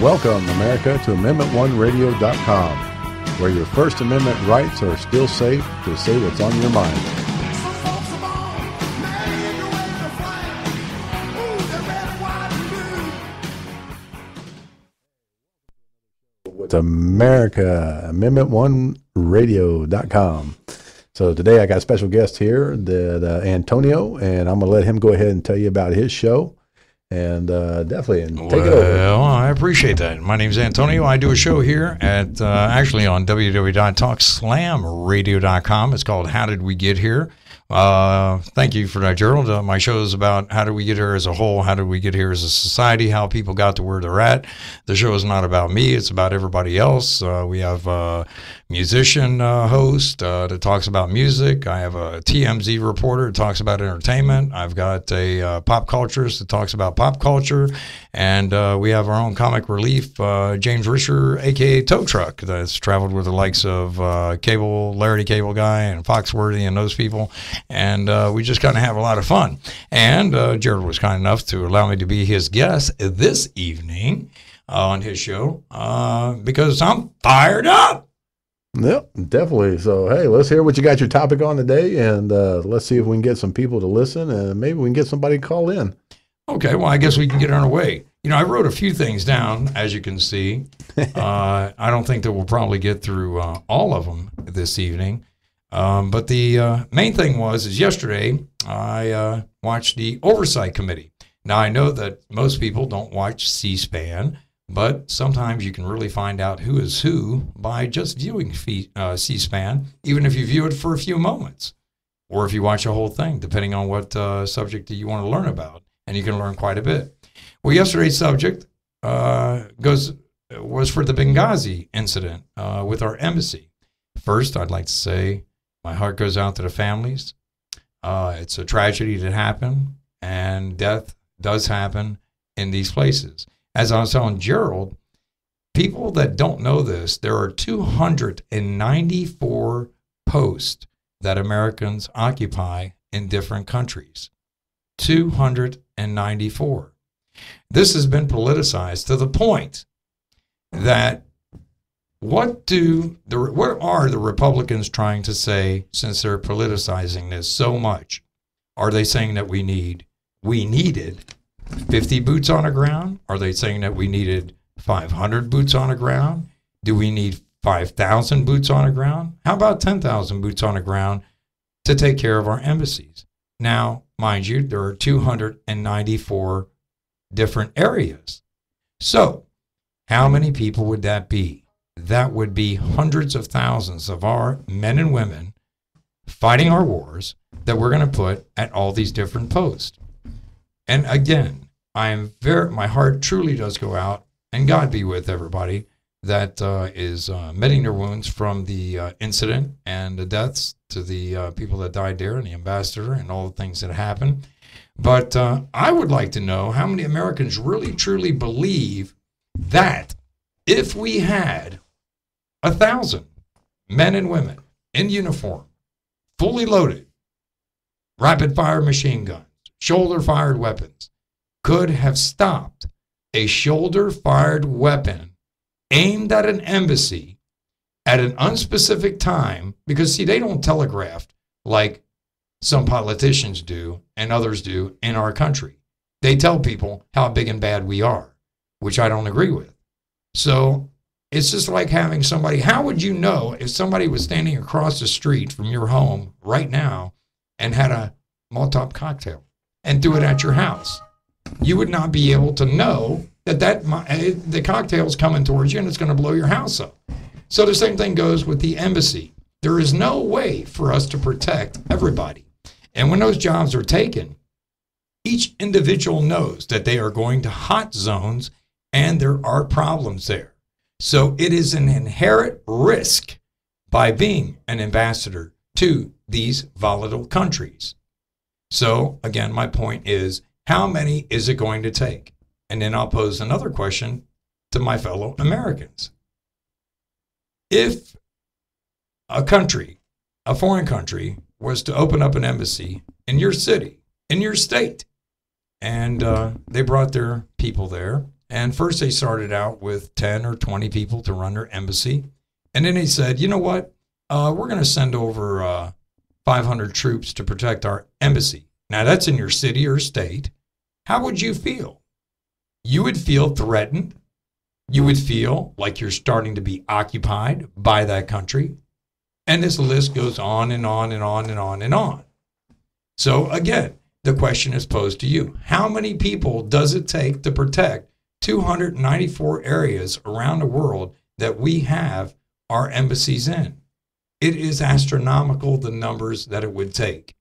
Welcome, America, to AmendmentOneRadio.com, where your First Amendment rights are still safe to say what's on your mind. With America, AmendmentOneRadio.com. So today I got a special guest here, Antonio, and I'm going to let him go ahead and tell you about his show. And definitely, take it over. Well, I appreciate that. My name's Antonio. I do a show here at actually on www.talkslamradio.com. It's called How Did We Get Here? Thank you for that, Gerald. My show is about how did we get here as a whole, how did we get here as a society, how people got to where they're at. The show is not about me, it's about everybody else. We have a musician host that talks about music. I have a TMZ reporter that talks about entertainment. I've got a pop culturist that talks about pop culture. And we have our own comic relief, James Risher, a.k.a. Tow Truck, that's traveled with the likes of Larry Cable Guy and Foxworthy and those people. And we just kind of have a lot of fun. And Jared was kind enough to allow me to be his guest this evening on his show because I'm fired up. Yep, definitely. So, hey, let's hear what you got your topic on today, and let's see if we can get some people to listen, and maybe we can get somebody to call in. Okay, well, I guess we can get on our way. You know, I wrote a few things down, as you can see. I don't think that we'll probably get through all of them this evening. But the main thing is yesterday I watched the Oversight Committee. Now, I know that most people don't watch C-SPAN, but sometimes you can really find out who is who by just viewing C-SPAN, even if you view it for a few moments, or if you watch a whole thing, depending on what subject that you want to learn about, and you can learn quite a bit. Well, yesterday's subject was for the Benghazi incident with our embassy. First, I'd like to say my heart goes out to the families. It's a tragedy that happened, and death does happen in these places. As I was telling Gerald, people that don't know this, there are 294 posts that Americans occupy in different countries. 294. This has been politicized to the point that what are the Republicans trying to say since they're politicizing this so much? Are they saying that we needed 50 boots on the ground? Are they saying that we needed 500 boots on the ground? Do we need 5,000 boots on the ground? How about 10,000 boots on the ground to take care of our embassies? Now, mind you, there are 294 different areas. So, how many people would that be? That would be hundreds of thousands of our men and women fighting our wars that we're going to put at all these different posts. And again, my heart truly does go out, and God be with everybody that is mending their wounds from the incident and the deaths to the people that died there and the ambassador and all the things that happened. But I would like to know how many Americans really truly believe that if we had 1,000 men and women in uniform, fully loaded, rapid-fire machine guns, shoulder-fired weapons, could have stopped a shoulder-fired weapon aimed at an embassy at an unspecific time, because, see, they don't telegraph like some politicians do and others do in our country. They tell people how big and bad we are, which I don't agree with. So it's just like having somebody, how would you know if somebody was standing across the street from your home right now and had a Molotov cocktail and threw it at your house? You would not be able to know that the cocktail's coming towards you and it's going to blow your house up. So the same thing goes with the embassy. There is no way for us to protect everybody. And when those jobs are taken, each individual knows that they are going to hot zones and there are problems there. So it is an inherent risk by being an ambassador to these volatile countries. So again, my point is, how many is it going to take? And then I'll pose another question to my fellow Americans. If a foreign country, was to open up an embassy in your city, in your state, and they brought their people there, And first they started out with 10 or 20 people to run their embassy. And then they said, you know what? We're going to send over 500 troops to protect our embassy. Now, that's in your city or state. How would you feel? You would feel threatened. You would feel like you're starting to be occupied by that country. And this list goes on and on and on and on and on. So again, the question is posed to you. How many people does it take to protect 294 areas around the world that we have our embassies in? It is astronomical, the numbers that it would take.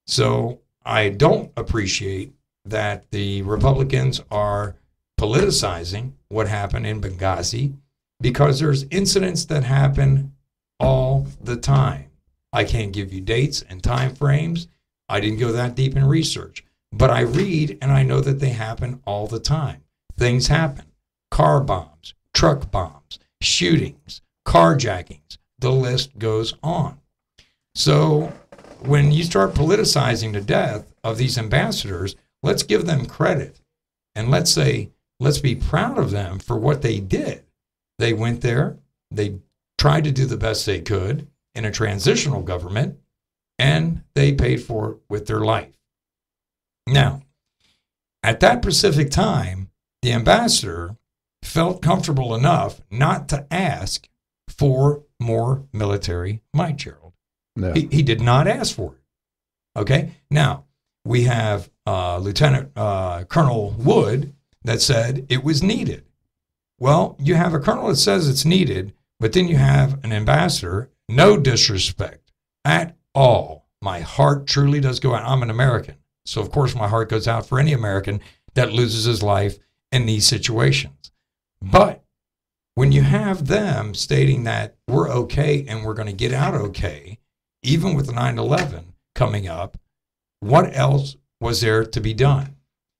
So I don't appreciate that the Republicans are politicizing what happened in Benghazi, because there's incidents that happen all the time. I can't give you dates and time frames. I didn't go that deep in research, but I read and I know that they happen all the time. Things happen. Car bombs, truck bombs, shootings, carjackings. The list goes on. So when you start politicizing the death of these ambassadors, let's give them credit. And let's say, let's be proud of them for what they did. They went there, they tried to do the best they could in a transitional government, and they paid for it with their life. Now, at that specific time, the ambassador felt comfortable enough not to ask for more military might, Gerald. No. He did not ask for it. Okay? Now, we have Lieutenant Colonel Wood that said it was needed. Well, you have a colonel that says it's needed, but then you have an ambassador, no disrespect at all. My heart truly does go out. I'm an American. So, of course, my heart goes out for any American that loses his life in these situations. But when you have them stating that we're okay and we're going to get out okay, even with 9/11 coming up, what else was there to be done?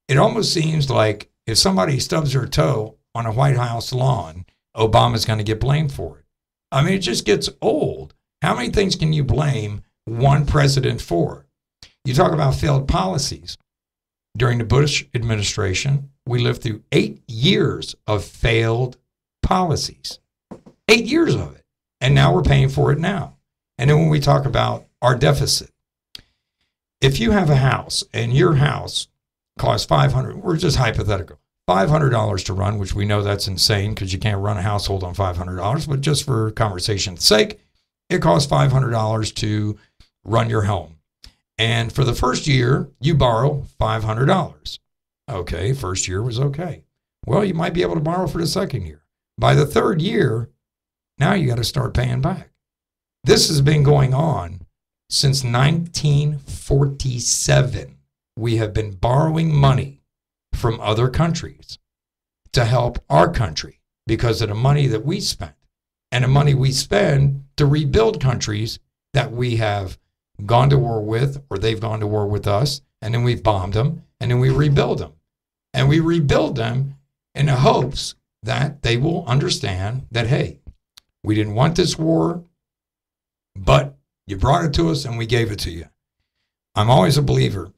It almost seems like if somebody stubs their toe on a White House lawn, Obama's going to get blamed for it. I mean, it just gets old. How many things can you blame one president for? You talk about failed policies. During the Bush administration, we lived through 8 years of failed policies. 8 years of it. And now we're paying for it now. And then when we talk about our deficit, if you have a house and your house costs $500, we're just hypothetical, $500 to run, which we know that's insane because you can't run a household on $500, but just for conversation's sake, it costs $500 to run your home. And for the first year, you borrow $500. Okay, first year was okay. Well, you might be able to borrow for the second year. By the third year, now you got to start paying back. This has been going on since 1947. We have been borrowing money from other countries to help our country because of the money that we spent and the money we spend to rebuild countries that we have gone to war with, or they've gone to war with us, and then we've bombed them, and then we rebuild them. And we rebuild them in the hopes that they will understand that, hey, we didn't want this war, but you brought it to us and we gave it to you. I'm always a believer.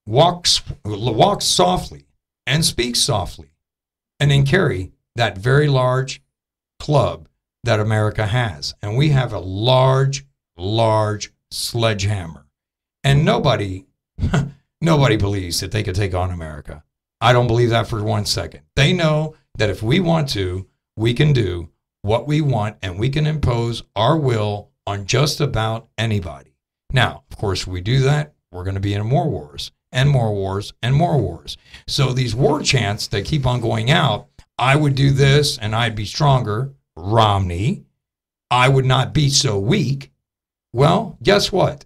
Walk softly and speak softly, and then carry that very large club that America has. And we have a large sledgehammer. And nobody believes that they could take on America. I don't believe that for 1 second. They know that if we want to, we can do what we want and we can impose our will on just about anybody. Now, of course, if we do that, we're going to be in more wars and more wars and more wars. So these war chants that keep on going out, I would do this and I'd be stronger, Romney. I would not be so weak. Well, guess what?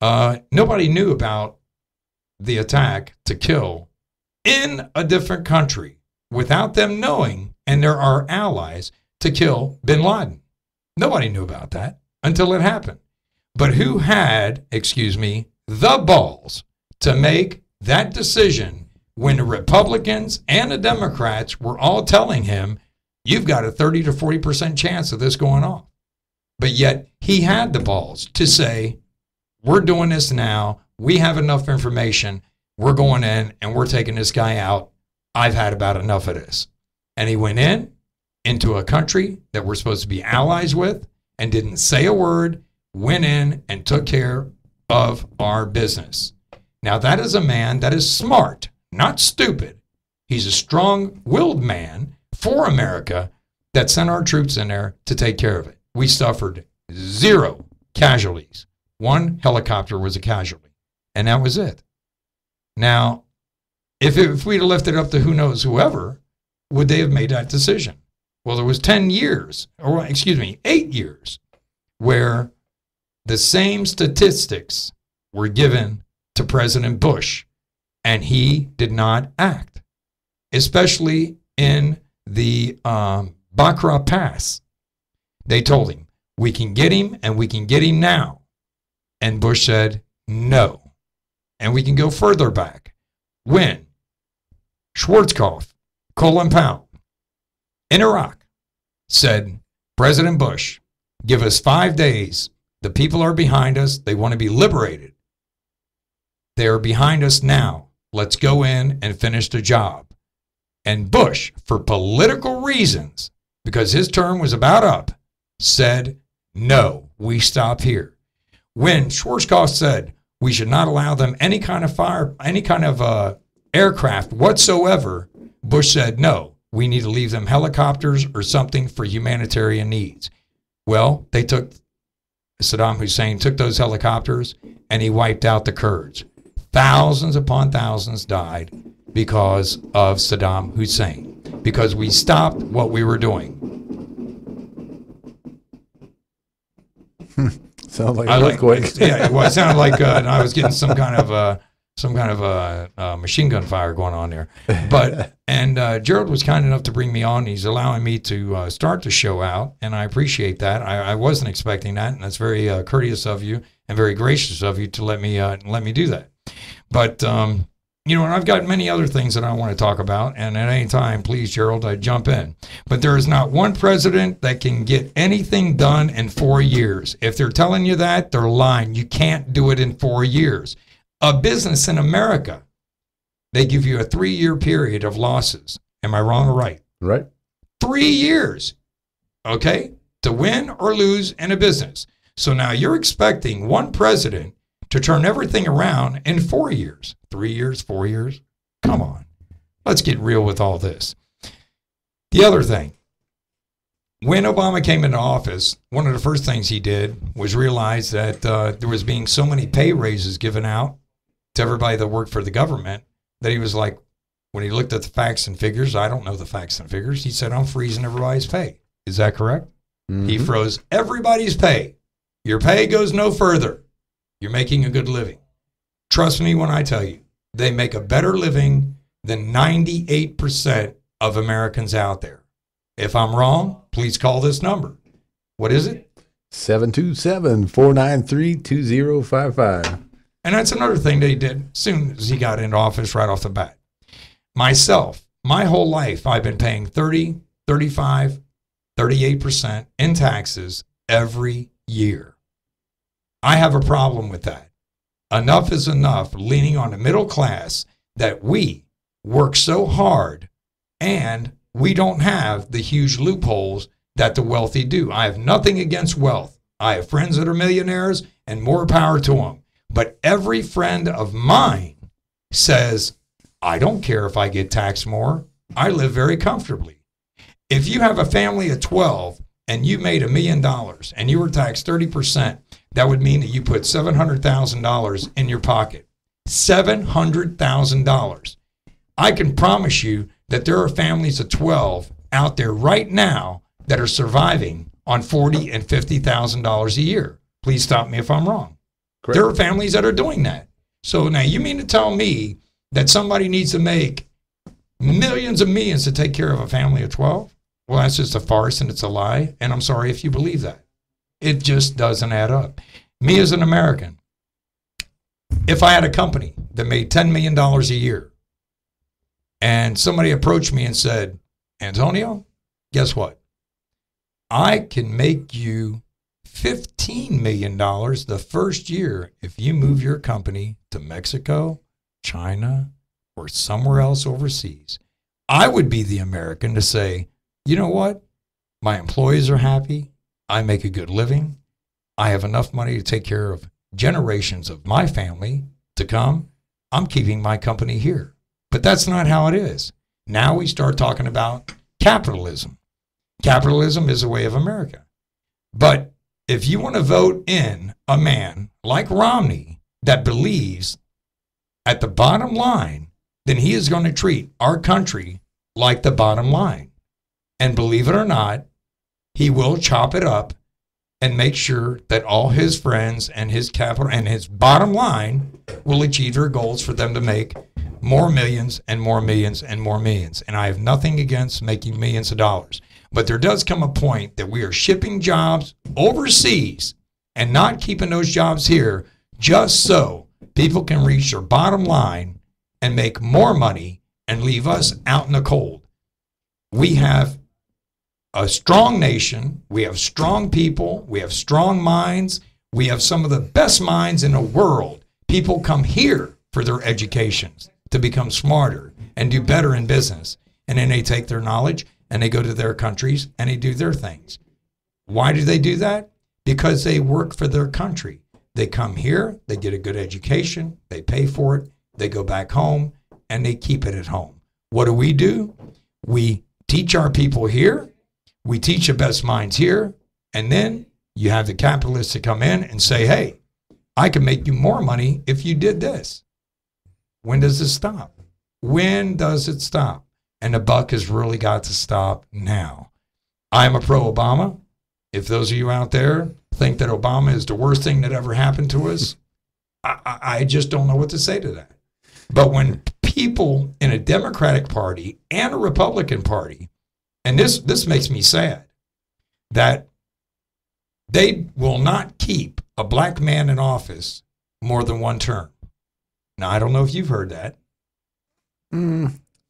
Nobody knew about the attack to kill in a different country without them knowing, and there are allies to kill bin Laden. Nobody knew about that until it happened. But who had, the balls to make that decision when the Republicans and the Democrats were all telling him, you've got a 30 to 40% chance of this going off. But yet he had the balls to say, we're doing this now. We have enough information. We're going in and we're taking this guy out I've had about enough of this. And he went into a country that we're supposed to be allies with and didn't say a word, went in and took care of our business. Now, that is a man that is smart, not stupid. He's a strong-willed man for America that sent our troops in there to take care of it. We suffered 0 casualties. 1 helicopter was a casualty, and that was it. Now, if we'd have lifted up to who knows whoever, would they have made that decision? Well, there was 8 years, where the same statistics were given to President Bush, and he did not act, especially in the Bakra Pass. They told him, we can get him, and we can get him now. And Bush said, no. And we can go further back. When Schwarzkopf, Colin Powell, in Iraq, said, President Bush, give us 5 days. The people are behind us. They want to be liberated. They are behind us now. Let's go in and finish the job. And Bush, for political reasons, because his term was about up, said, no, we stop here. When Schwarzkopf said we should not allow them any kind of aircraft whatsoever, Bush said, no, we need to leave them helicopters or something for humanitarian needs. Well, Saddam Hussein took those helicopters and he wiped out the Kurds. Thousands upon thousands died because of Saddam Hussein, because we stopped what we were doing. Sounds like an earthquake. It sounded like I was getting some kind of machine gun fire going on there. But Gerald was kind enough to bring me on. He's allowing me to start the show out, and I appreciate that. I wasn't expecting that, and that's very courteous of you and very gracious of you to let me do that. But and I've got many other things that I want to talk about, and at any time, please, Gerald, I jump in. But there is not one president that can get anything done in 4 years. If they're telling you that, they're lying. You can't do it in 4 years. A business in America, they give you a 3-year period of losses. Am I wrong or right? Right. 3 years, okay, to win or lose in a business. So now you're expecting one president to turn everything around in 4 years. 3 years, 4 years? Come on. Let's get real with all this. The other thing, when Obama came into office, one of the first things he did was realize that there was being so many pay raises given out to everybody that worked for the government that he was like, when he looked at the facts and figures, I don't know the facts and figures, he said, I'm freezing everybody's pay. Is that correct? Mm-hmm. He froze everybody's pay. Your pay goes no further. You're making a good living. Trust me when I tell you, they make a better living than 98% of Americans out there. If I'm wrong, please call this number. What is it? 727-493-2055. And that's another thing they did as soon as he got into office right off the bat. Myself, my whole life, I've been paying 30, 35, 38% in taxes every year. I have a problem with that. Enough is enough, leaning on the middle class, that we work so hard and we don't have the huge loopholes that the wealthy do. I have nothing against wealth. I have friends that are millionaires and more power to them. But every friend of mine says, I don't care if I get taxed more. I live very comfortably. If you have a family of 12 and you made $1 million and you were taxed 30%, that would mean that you put $700,000 in your pocket. $700,000. I can promise you that there are families of 12 out there right now that are surviving on $40,000 and $50,000 a year. Please stop me if I'm wrong. Correct. There are families that are doing that. So now you mean to tell me that somebody needs to make millions and millions to take care of a family of 12? Well, that's just a farce and it's a lie. And I'm sorry if you believe that. It just doesn't add up. Me as an American, if I had a company that made $10 million a year and somebody approached me and said, Antonio, guess what? I can make you $15 million the first year if you move your company to Mexico, China, or somewhere else overseas. I would be the American to say, you know what? My employees are happy. I make a good living. I have enough money to take care of generations of my family to come. I'm keeping my company here. But that's not how it is. Now we start talking about capitalism. Capitalism is a way of America. But if you want to vote in a man like Romney that believes at the bottom line, then he is going to treat our country like the bottom line. And believe it or not, he will chop it up and make sure that all his friends and his capital and his bottom line will achieve their goals for them to make more millions and more millions and more millions. And I have nothing against making millions of dollars. But there does come a point that we are shipping jobs overseas and not keeping those jobs here just so people can reach their bottom line and make more money and leave us out in the cold. We have a strong nation. We have strong people. We have strong minds. We have some of the best minds in the world. People come here for their educations to become smarter and do better in business. And then they take their knowledge and they go to their countries and they do their things. Why do they do that? Because they work for their country. They come here, they get a good education, they pay for it, they go back home, and they keep it at home. What do? We teach our people here, we teach the best minds here, and then you have the capitalists to come in and say, hey, I can make you more money if you did this. When does it stop? When does it stop? And the buck has really got to stop now. I'm a pro-Obama. If those of you out there think that Obama is the worst thing that ever happened to us, I just don't know what to say to that. But when people in a Democratic Party and a Republican Party, and this makes me sad, that they will not keep a black man in office more than one term. Now, I don't know if you've heard that.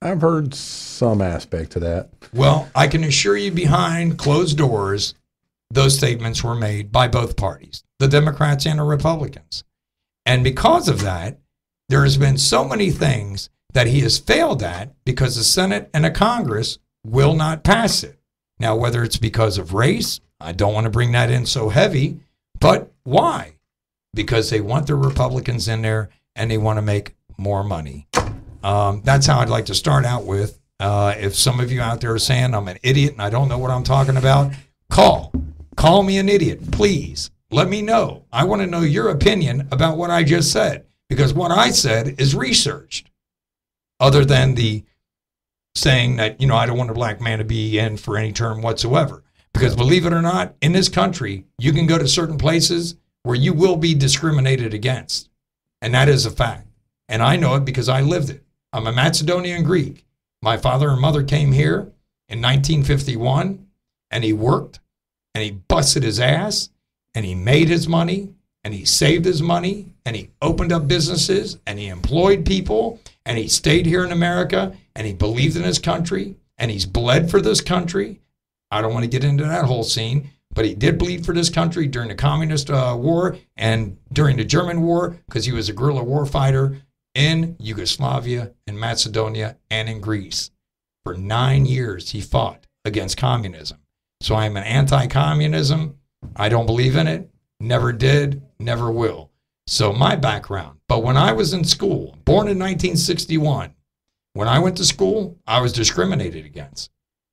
I've heard some aspect to that. Well, I can assure you behind closed doors, those statements were made by both parties, the Democrats and the Republicans. And because of that, there has been so many things that he has failed at because the Senate and the Congress will not pass it. Now, whether it's because of race, I don't want to bring that in so heavy, but why? Because they want the Republicans in there and they want to make more money. That's how I'd like to start out with. If some of you out there are saying I'm an idiot and I don't know what I'm talking about, call me an idiot, please. Let me know. I want to know your opinion about what I just said, because what I said is researched. Other than the saying that, I don't want a black man to be in for any term whatsoever. Because believe it or not, in this country, you can go to certain places where you will be discriminated against. And that is a fact. And I know it because I lived it. I'm a Macedonian Greek. My father and mother came here in 1951, and he worked, and he busted his ass, and he made his money, and he saved his money, and he opened up businesses, and he employed people, and he stayed here in America, and he believed in his country, and he's bled for this country. I don't want to get into that whole scene, but he did bleed for this country during the Communist War and during the German War, because he was a guerrilla war fighter in Yugoslavia, in Macedonia, and in Greece. For 9 years, he fought against communism. So I'm an anti-communism. I don't believe in it. Never did, never will. So my background. But when I was in school, born in 1961, when I went to school, I was discriminated against.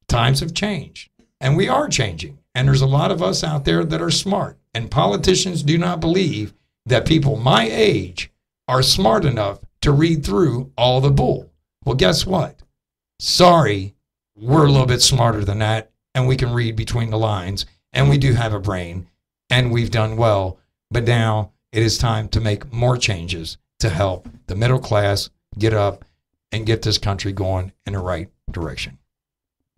Times have changed, and we are changing. And there's a lot of us out there that are smart. And politicians do not believe that people my age are smart enough to read through all the bull. Well, guess what? Sorry, we're a little bit smarter than that, and we can read between the lines, and we do have a brain, and we've done well. But now it is time to make more changes to help the middle class get up and get this country going in the right direction.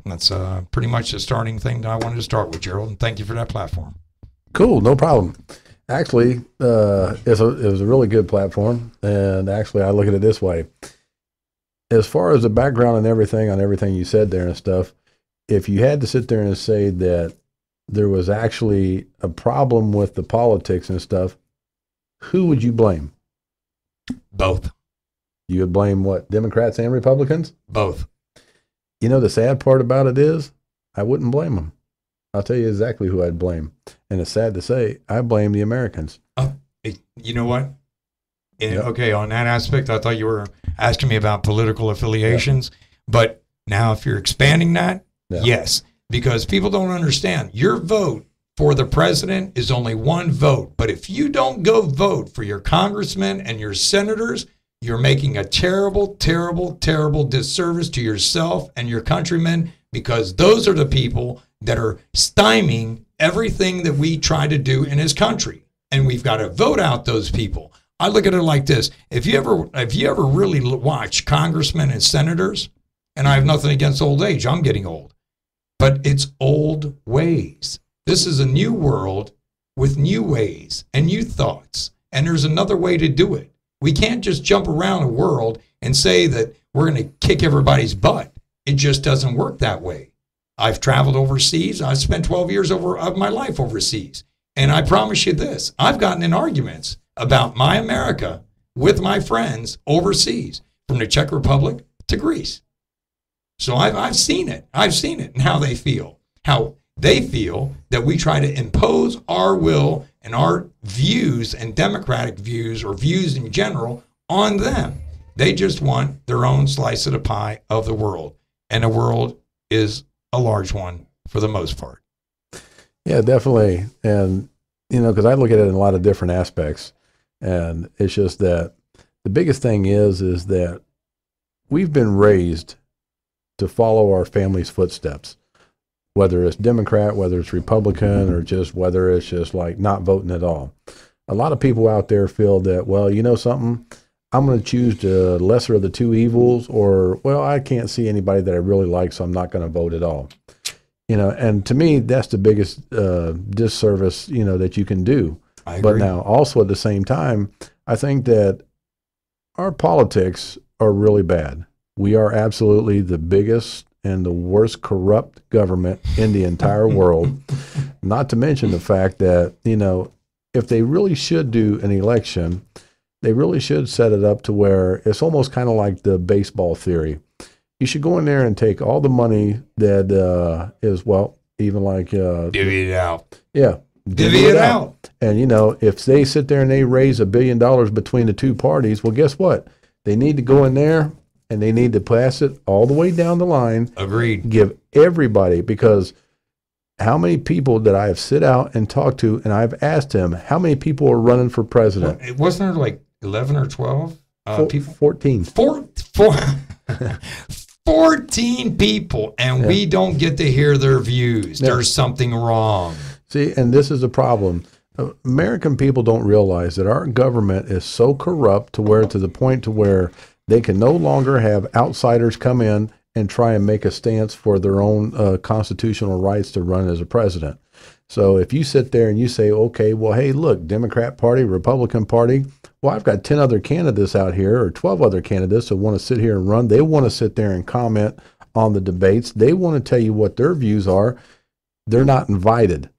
And that's pretty much the starting thing that I wanted to start with, Gerald, and thank you for that platform. Cool, no problem. Actually, it was a really good platform, and actually I look at it this way. As far as the background and everything on everything you said there and stuff, if you had to sit there and say that there was actually a problem with the politics and stuff, who would you blame? Both. You would blame what, Democrats and Republicans? Both. You know, the sad part about it is I wouldn't blame them. I'll tell you exactly who I'd blame. And it's sad to say, I blame the Americans. You know what? Okay, on that aspect, I thought you were asking me about political affiliations. But now if you're expanding that, yes, because people don't understand. Your vote for the president is only one vote. But if you don't go vote for your congressmen and your senators, you're making a terrible, terrible, terrible disservice to yourself and your countrymen, because those are the people that are stymieing everything that we try to do in this country. And we've got to vote out those people. I look at it like this. If you ever really watch congressmen and senators, and I have nothing against old age, I'm getting old, but it's old ways. This is a new world with new ways and new thoughts. And there's another way to do it. We can't just jump around a world and say that we're going to kick everybody's butt. It just doesn't work that way. I've traveled overseas. I've spent 12 years of my life overseas. And I promise you this, I've gotten in arguments about my America with my friends overseas, from the Czech Republic to Greece. So I've seen it. I've seen it and how they feel that we try to impose our will and our views and democratic views, or views in general, on them. They just want their own slice of the pie of the world. And the world is a large one for the most part. Yeah, definitely. And, you know, because I look at it in a lot of different aspects. And it's just that the biggest thing is that we've been raised to follow our family's footsteps, whether it's Democrat, whether it's Republican, or just whether it's just like not voting at all. A lot of people out there feel that, well, you know something, I'm going to choose the lesser of the two evils, or, well, I can't see anybody that I really like, so I'm not going to vote at all. You know, and to me, that's the biggest disservice, you know, that you can do. I agree. But now also at the same time, I think that our politics are really bad. We are absolutely the biggest and the worst corrupt government in the entire world. Not to mention the fact that, you know, if they really should do an election, they really should set it up to where it's almost kind of like the baseball theory. You should go in there and take all the money that is, well, even like divvy it out. Yeah. Divvy it out. And, you know, if they sit there and they raise $1 billion between the two parties, well, guess what? They need to go in there and they need to pass it all the way down the line. Agreed. Give everybody, because how many people that I have sit out and talked to, and I've asked them, how many people are running for president? It wasn't there like 11 or 12 people? 14. 14 people, and we don't get to hear their views. Yeah. There's something wrong. See, and this is a problem. American people don't realize that our government is so corrupt to the point to where they can no longer have outsiders come in and try and make a stance for their own constitutional rights to run as a president. So if you sit there and you say, okay, well, hey, look, Democrat Party, Republican Party, well, I've got 10 other candidates out here, or 12 other candidates that want to sit here and run. They want to sit there and comment on the debates. They want to tell you what their views are. They're not invited.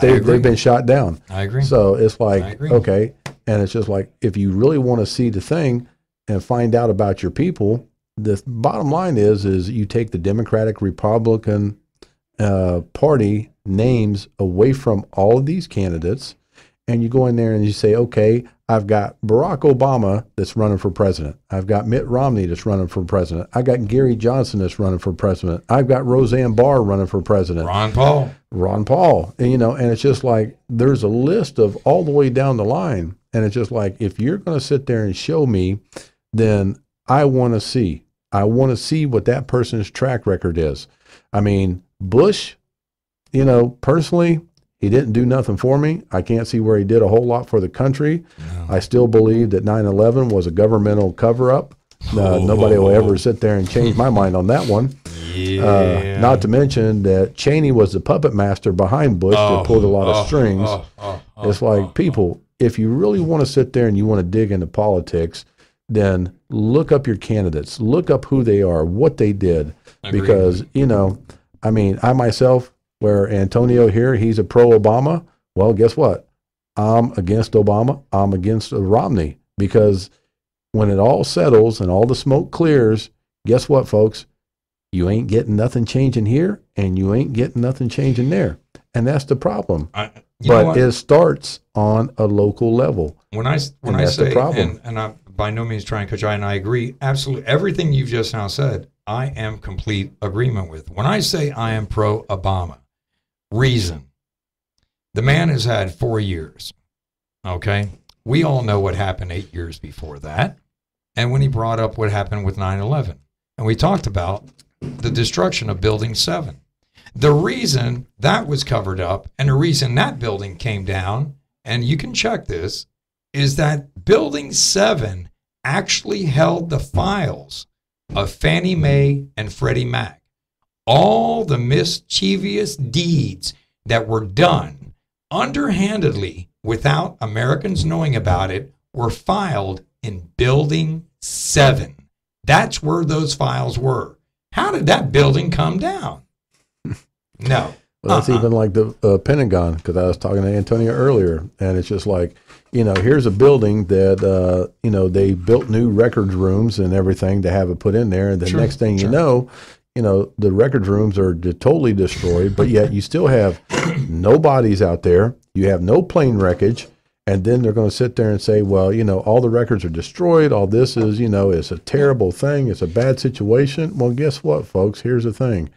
They've been shot down. I agree. So it's like, okay, and it's just like, if you really want to see the thing and find out about your people, the bottom line is you take the Democratic, Republican party names away from all of these candidates, and you go in there and you say, okay, I've got Barack Obama that's running for president. I've got Mitt Romney that's running for president. I got Gary Johnson that's running for president. I've got Roseanne Barr running for president. Ron Paul. And, you know, and it's just like, there's a list of all the way down the line. And it's just like, if you're going to sit there and show me, then I want to see what that person's track record is. I mean, Bush, you know, personally, he didn't do nothing for me. I can't see where he did a whole lot for the country. No. I still believe that 9/11 was a governmental cover-up. Nobody will ever sit there and change my mind on that one. Yeah. Not to mention that Cheney was the puppet master behind Bush that pulled a lot of strings. It's like, people, if you really want to sit there and you want to dig into politics, then look up your candidates. Look up who they are, what they did. Agreed. Because, you know, I mean, I myself, where Antonio here, he's a pro-Obama. Well, guess what? I'm against Obama. I'm against Romney, because when it all settles and all the smoke clears, guess what, folks? You ain't getting nothing changing here, and you ain't getting nothing changing there. And that's the problem. But it starts on a local level. When I say, the problem. And I'm by no means trying to cut you out, and I agree absolutely everything you've just now said, I am complete agreement with. When I say I am pro-Obama, reason, the man has had 4 years, okay? We all know what happened 8 years before that, and when he brought up what happened with 9/11, and we talked about the destruction of Building 7. The reason that was covered up and the reason that building came down, and you can check this, is that Building 7 actually held the files of Fannie Mae and Freddie Mac. All the mischievous deeds that were done underhandedly without Americans knowing about it were filed in Building 7. That's where those files were. How did that building come down? No. Well, that's even like the Pentagon, because I was talking to Antonio earlier, and it's just like, here's a building that, they built new records rooms and everything to have it put in there. And the next thing you know, the records rooms are totally destroyed, but yet you still have no bodies out there. You have no plane wreckage. And then they're going to sit there and say, well, all the records are destroyed. All this is, it's a terrible thing. It's a bad situation. Well, guess what, folks? Here's the thing.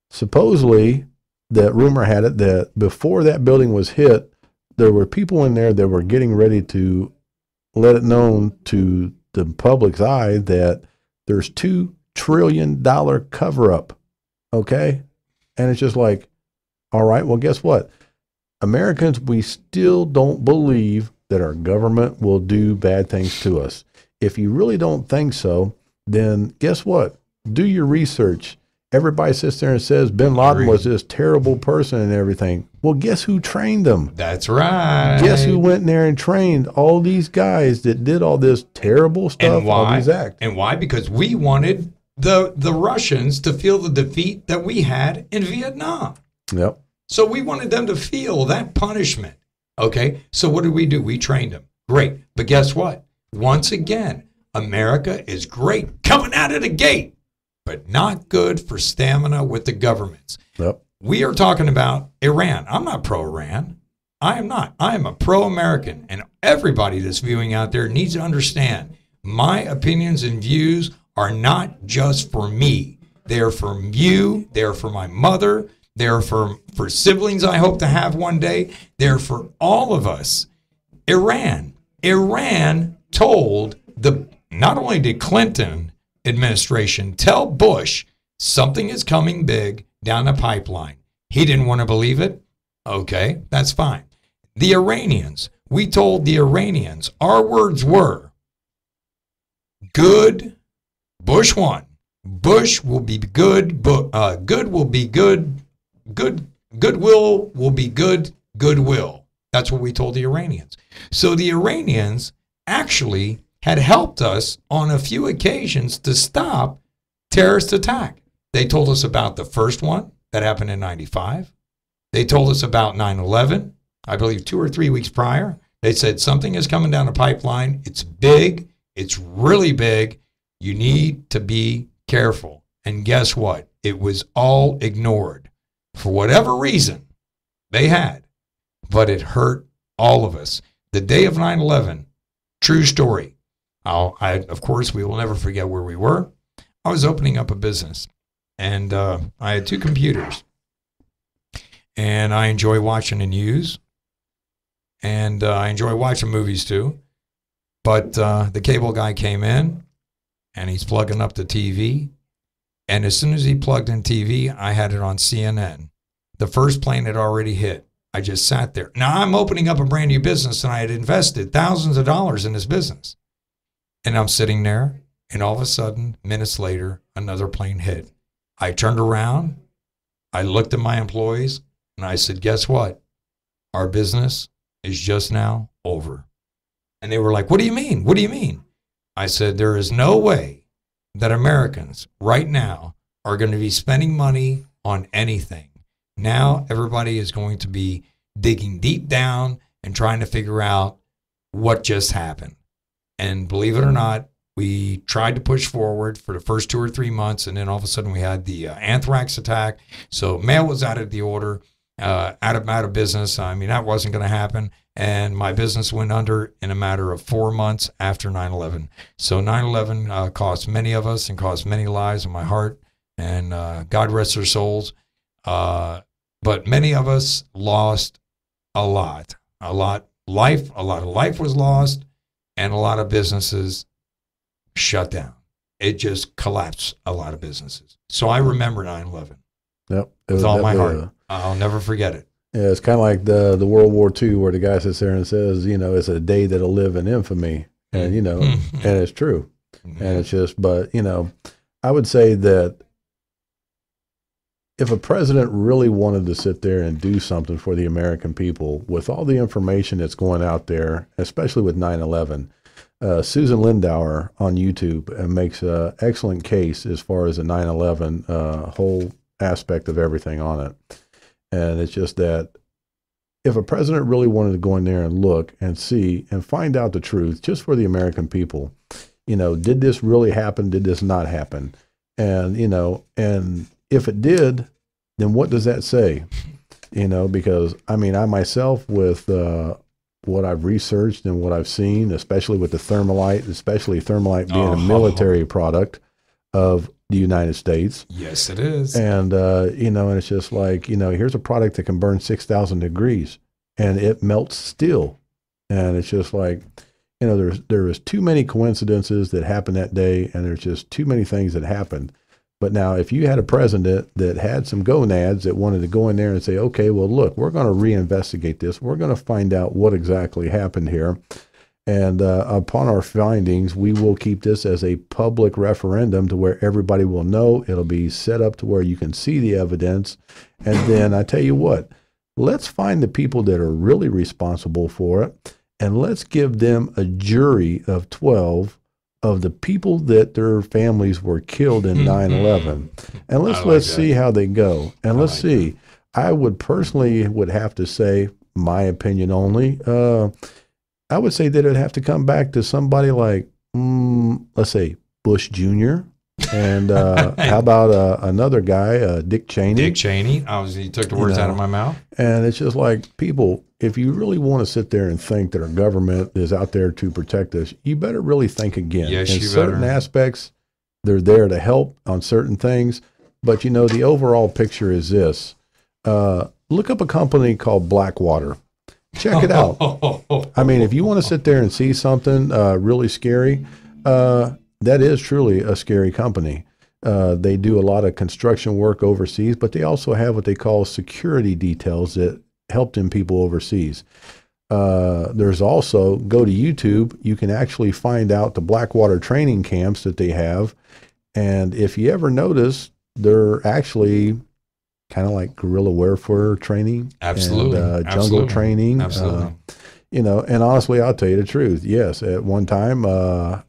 Supposedly, that rumor had it that before that building was hit, there were people in there that were getting ready to let it known to the public's eye that there's $2 trillion cover up. Okay. And it's just like, all right, well, guess what? Americans, we still don't believe that our government will do bad things to us. If you really don't think so, then guess what? Do your research. Everybody sits there and says Bin Laden was this terrible person and everything. Well, guess who trained them? That's right. Guess who went in there and trained all these guys that did all this terrible stuff? And why? All these acts. And why? Because we wanted the Russians to feel the defeat that we had in Vietnam. Yep. So we wanted them to feel that punishment. Okay. So what did we do? We trained them. Great. But guess what? Once again, America is great coming out of the gate, but not good for stamina with the governments. Yep. We are talking about Iran. I'm not pro-Iran. I am not. I am a pro-American. And everybody that's viewing out there needs to understand my opinions and views are not just for me. They're for you. They're for my mother. They're for siblings I hope to have one day. They're for all of us. Iran told not only did Clinton administration tell Bush something is coming big down the pipeline. He didn't want to believe it. Okay, that's fine. The Iranians, we told the Iranians, our words were, good, Bush won. Bush will be good, good will be good, goodwill will be good, goodwill. That's what we told the Iranians. So the Iranians actually had helped us on a few occasions to stop terrorist attack. They told us about the first one that happened in 95. They told us about 9/11, I believe 2 or 3 weeks prior. They said something is coming down the pipeline. It's big. It's really big. You need to be careful. And guess what? It was all ignored for whatever reason they had, but it hurt all of us. The day of 9/11, true story. Of course, we will never forget where we were. I was opening up a business, and I had 2 computers, and I enjoy watching the news, and I enjoy watching movies too. But the cable guy came in, and he's plugging up the TV, and as soon as he plugged in TV, I had it on CNN. The first plane had already hit. I just sat there. Now, I'm opening up a brand new business, and I had invested thousands of dollars in this business. And I'm sitting there, and all of a sudden, minutes later, another plane hit. I turned around, I looked at my employees, and I said, guess what? Our business is just now over. And they were like, what do you mean? What do you mean? I said, there is no way that Americans right now are going to be spending money on anything. Now everybody is going to be digging deep down and trying to figure out what just happened. And believe it or not, We tried to push forward for the first 2 or 3 months, and then all of a sudden we had the anthrax attack. So mail was out of the order, out of business. I mean, that wasn't going to happen. And my business went under in a matter of 4 months after 9/11. So 9/11 cost many of us and cost many lives in my heart. And God rest their souls. But many of us lost a lot of life was lost, and a lot of businesses shut down. It just collapsed a lot of businesses. So I remember 9/11 Yep. with all my heart. I'll never forget it. Yeah, it's kind of like the World War II, where the guy sits there and says, it's a day that'll live in infamy. And, and it's true. And it's just, but, I would say that if a president really wanted to sit there and do something for the American people, with all the information that's going out there, especially with 9/11, Susan Lindauer on YouTube makes an excellent case as far as the 9/11 whole aspect of everything on it. And it's just that if a president really wanted to go in there and look and see and find out the truth just for the American people, did this really happen? Did this not happen? And, and if it did, then what does that say? Because I myself, with what I've researched and what I've seen, especially with the thermalite being a military product of the United States. Yes, it is. And, and it's just like, here's a product that can burn 6,000 degrees and it melts steel. And it's just like, there was too many coincidences that happened that day, and there's just too many things that happened. But now, if you had a president that had some gonads that wanted to go in there and say, okay, well, look, we're going to reinvestigate this. We're going to find out what exactly happened here. And upon our findings, we will keep this as a public referendum to where everybody will know. It'll be set up to where you can see the evidence. And then I tell you what, let's find the people that are really responsible for it, and let's give them a jury of 12 of the people that their families were killed in 9/11. And let's see how they go. And let's see. I would personally have to say, my opinion only, I would say that it'd have to come back to somebody like, let's say, Bush Jr. And how about another guy, Dick Cheney? Dick Cheney. You took the words out of my mouth. And it's just like, people, if you really want to sit there and think that our government is out there to protect us, you better really think again. Yes, in certain aspects, they're there to help on certain things. But, the overall picture is this. Look up a company called Blackwater. Check it out. If you want to sit there and see something really scary, that is truly a scary company. They do a lot of construction work overseas, but they also have what they call security details that help them people overseas. There's also, go to YouTube, you can actually find out the Blackwater training camps that they have. And if you ever notice, they're actually kind of like guerrilla warfare training. Absolutely. And jungle training. Absolutely. And honestly, I'll tell you the truth. Yes, at one time, I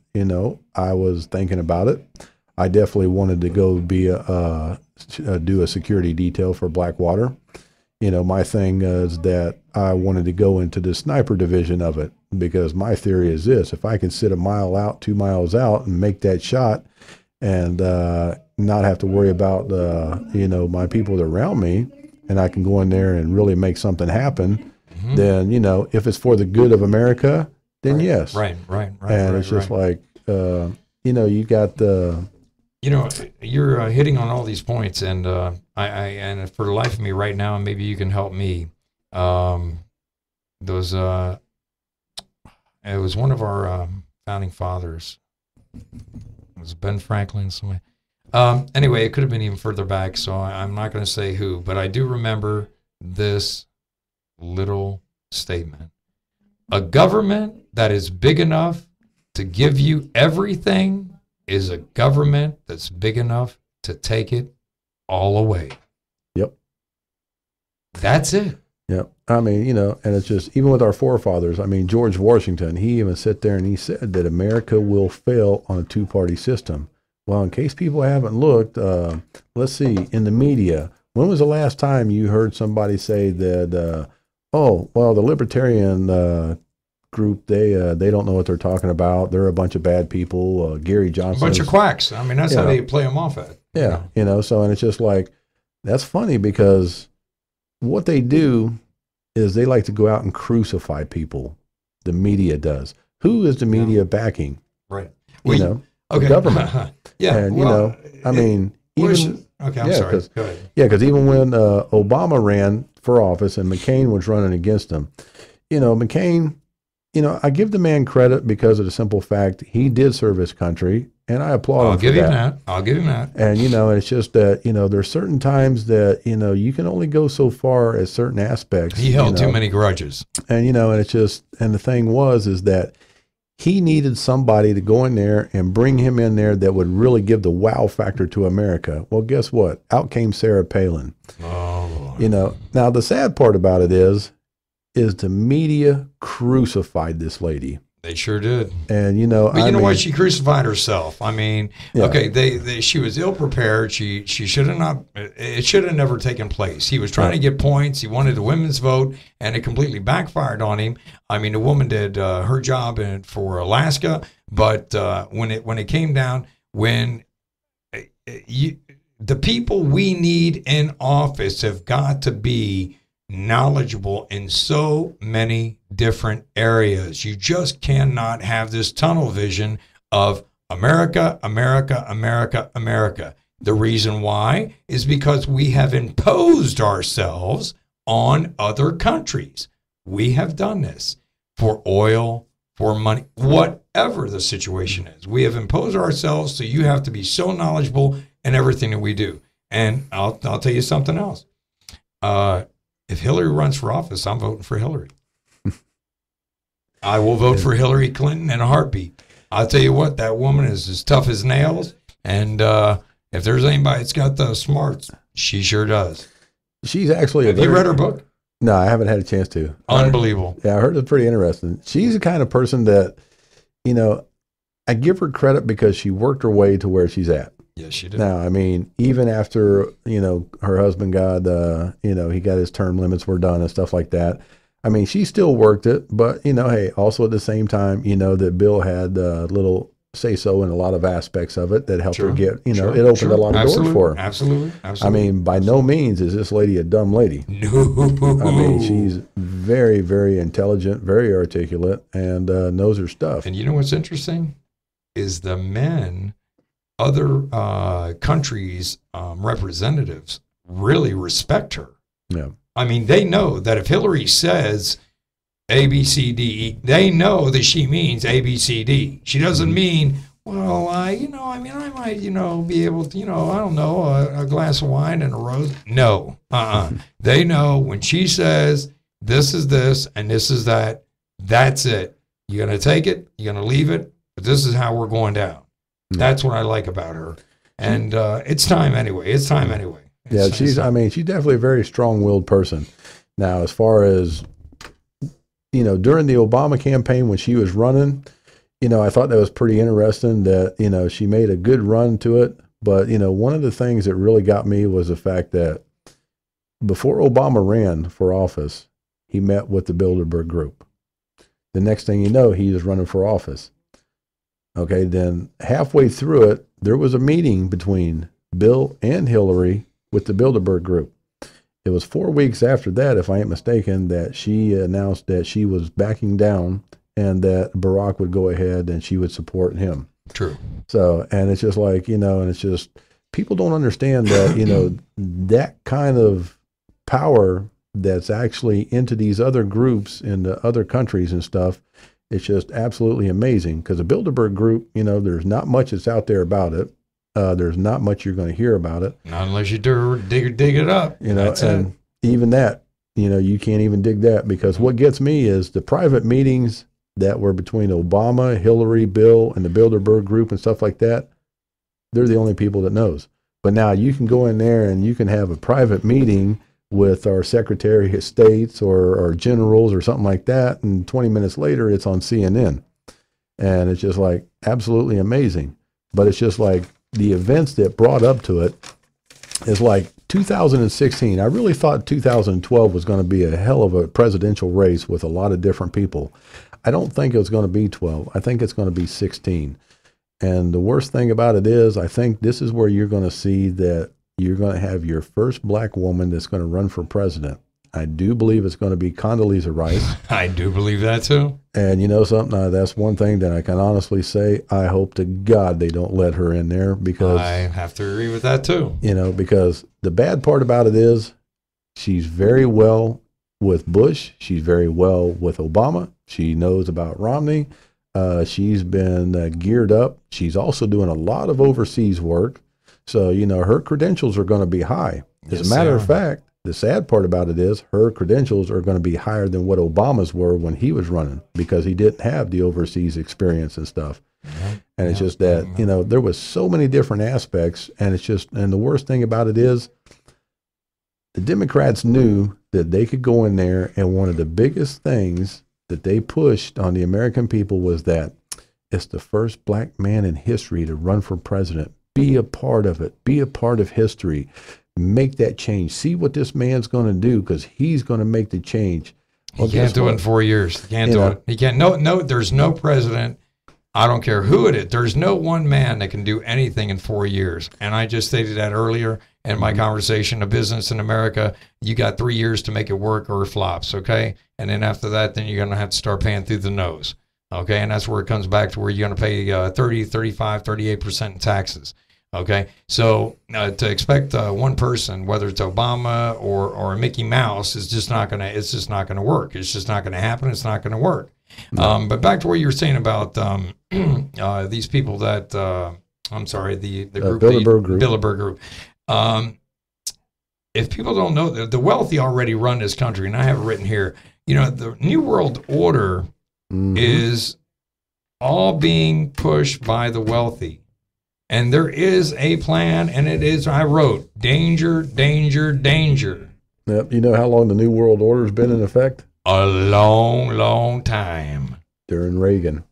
was thinking about it. I definitely wanted to go do a security detail for Blackwater. My thing is that I wanted to go into the sniper division of it, because my theory is this: if I can sit a mile out, 2 miles out, and make that shot, and not have to worry about my people around me, and I can go in there and really make something happen, then if it's for the good of America, then yes. Right. And it's just like you got the. You're hitting on all these points, and and for the life of me right now, and maybe you can help me. It was one of our founding fathers. It was Ben Franklin. Anyway, it could have been even further back, so I'm not going to say who, but I do remember this little statement: a government that is big enough to give you everything is a government that's big enough to take it all away. Yep. That's it. Yep. And it's just, even with our forefathers, George Washington, he even sat there and he said that America will fail on a two-party system. Well, in case people haven't looked, let's see, in the media, when was the last time you heard somebody say that, the libertarian group, they don't know what they're talking about. They're a bunch of bad people. Gary A Johnson, bunch of quacks. I mean, that's how they play them off at. yeah, So, and it's just like, that's funny because what they do is they like to go out and crucify people. The media does. Who is the media backing? Right. The Okay. government. Yeah. And well, I mean, even okay, I'm sorry. Go ahead. yeah, because even when Obama ran for office and McCain was running against him, McCain, I give the man credit because of the simple fact he did serve his country, and I applaud him. I'll give him that. I'll give him that. And it's just that there's certain times that you can only go so far as certain aspects. He held too many grudges. And and it's just, and the thing is that he needed somebody to go in there and bring him in there that would really give the wow factor to America. Well, guess what? Out came Sarah Palin. Oh, Lord. Now the sad part about it is the media crucified this lady. They sure did. And but what? She crucified herself. I mean, yeah. Okay, she was ill prepared. She should have not. It should have never taken place. He was trying to get points. He wanted the women's vote, and it completely backfired on him. I mean, the woman did her job for Alaska, but when it came down, when the people we need in office have got to be knowledgeable in so many different areas. You just cannot have this tunnel vision of America, America, America, America. The reason why is because we have imposed ourselves on other countries. We have done this for oil, for money, whatever the situation is. We have imposed ourselves, so you have to be so knowledgeable in everything that we do. And I'll tell you something else. If Hillary runs for office, I'm voting for Hillary. I will vote for Hillary Clinton in a heartbeat. I'll tell you what, that woman is as tough as nails. And if there's anybody that's got the smarts, she sure does. She's actually Have you read her book? No, I haven't had a chance to. Unbelievable. Yeah, I heard it's pretty interesting. She's the kind of person that, I give her credit because she worked her way to where she's at. Yes, she did. Now, I mean, even after, her husband got, he got his term limits were done and stuff like that. I mean, she still worked it, but, hey, also at the same time, that Bill had a little say-so in a lot of aspects of it that helped her get, it opened a lot of doors for her. Absolutely. I mean, by no means is this lady a dumb lady. No. I mean, she's very, very intelligent, very articulate, and knows her stuff. And you know what's interesting? Is the men, other countries' representatives really respect her. Yeah. I mean, they know that if Hillary says A, B, C, D, E, they know that she means A, B, C, D. She doesn't mean, well, I might, be able to, I don't know, a glass of wine and a rose. No. They know when she says this is this and this is that, that's it. You're going to take it, you're going to leave it, but this is how we're going down. That's what I like about her. And it's time anyway. It's time anyway. Yeah, she's definitely a very strong-willed person. Now, as far as, during the Obama campaign when she was running, I thought that was pretty interesting that, she made a good run to it. But, one of the things that really got me was the fact that before Obama ran for office, he met with the Bilderberg Group. The next thing you know, he is running for office. Okay, then halfway through it, there was a meeting between Bill and Hillary with the Bilderberg Group. It was 4 weeks after that, if I ain't mistaken, that she announced that she was backing down and that Barack would go ahead and she would support him. True. So, and it's just like, and it's just, people don't understand that, that kind of power that's actually into these other groups in the other countries and stuff. It's just absolutely amazing because the Bilderberg Group, there's not much that's out there about it. There's not much you're going to hear about it. Not unless you dig it up. And even that, you can't even dig that because what gets me is the private meetings that were between Obama, Hillary, Bill, and the Bilderberg Group and stuff like that. They're the only people that knows. But now you can go in there and you can have a private meeting with our Secretary of States or generals or something like that. And 20 minutes later, it's on CNN. And it's just like absolutely amazing. But it's just like the events that brought up to it is like 2016. I really thought 2012 was going to be a hell of a presidential race with a lot of different people. I don't think it's going to be 12. I think it's going to be 16. And the worst thing about it is, I think this is where you're going to see that you're going to have your first black woman that's going to run for president. I do believe it's going to be Condoleezza Rice. I do believe that too. And you know something? That's one thing that I can honestly say. I hope to God they don't let her in there, because I have to agree with that too. You know, because the bad part about it is she's very well with Bush. She's very well with Obama. She knows about Romney. She's been geared up. She's also doing a lot of overseas work. So, you know, her credentials are going to be high. As a matter of fact, the sad part about it is her credentials are going to be higher than what Obama's were when he was running, because he didn't have the overseas experience and stuff. And it's just that, you know, there was so many different aspects, and it's just, and the worst thing about it is the Democrats knew that they could go in there, and one of the biggest things that they pushed on the American people was that it's the first black man in history to run for president. Be a part of it. Be a part of history. Make that change. See what this man's going to do, because he's going to make the change. Well, he can't do it in 4 years. He can't do it. He can't. No, there's no president. I don't care who it is. There's no one man that can do anything in 4 years. And I just stated that earlier in my conversation. A business in America, you got 3 years to make it work or it flops, okay? And then after that, then you're going to have to start paying through the nose, okay? And that's where it comes back to where you're going to pay 30, 35, 38% in taxes. Okay, so to expect one person, whether it's Obama or Mickey Mouse, is just not gonna. It's just not gonna work. It's just not gonna happen. It's not gonna work. No. But back to what you were saying about these people that I'm sorry, the group, Bilderberg Group. If people don't know, the wealthy already run this country, and I have it written here. You know, the New World Order is all being pushed by the wealthy. And there is a plan, and it is, I wrote, danger, danger, danger. Yep. You know how long the New World Order's been in effect? A long, long time. During Reagan.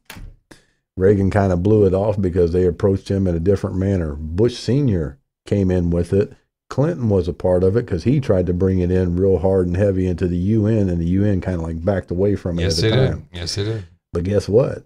Reagan kind of blew it off because they approached him in a different manner. Bush Sr. came in with it. Clinton was a part of it because he tried to bring it in real hard and heavy into the UN, and the UN kind of like backed away from it at the time. Yes, it did. But guess what?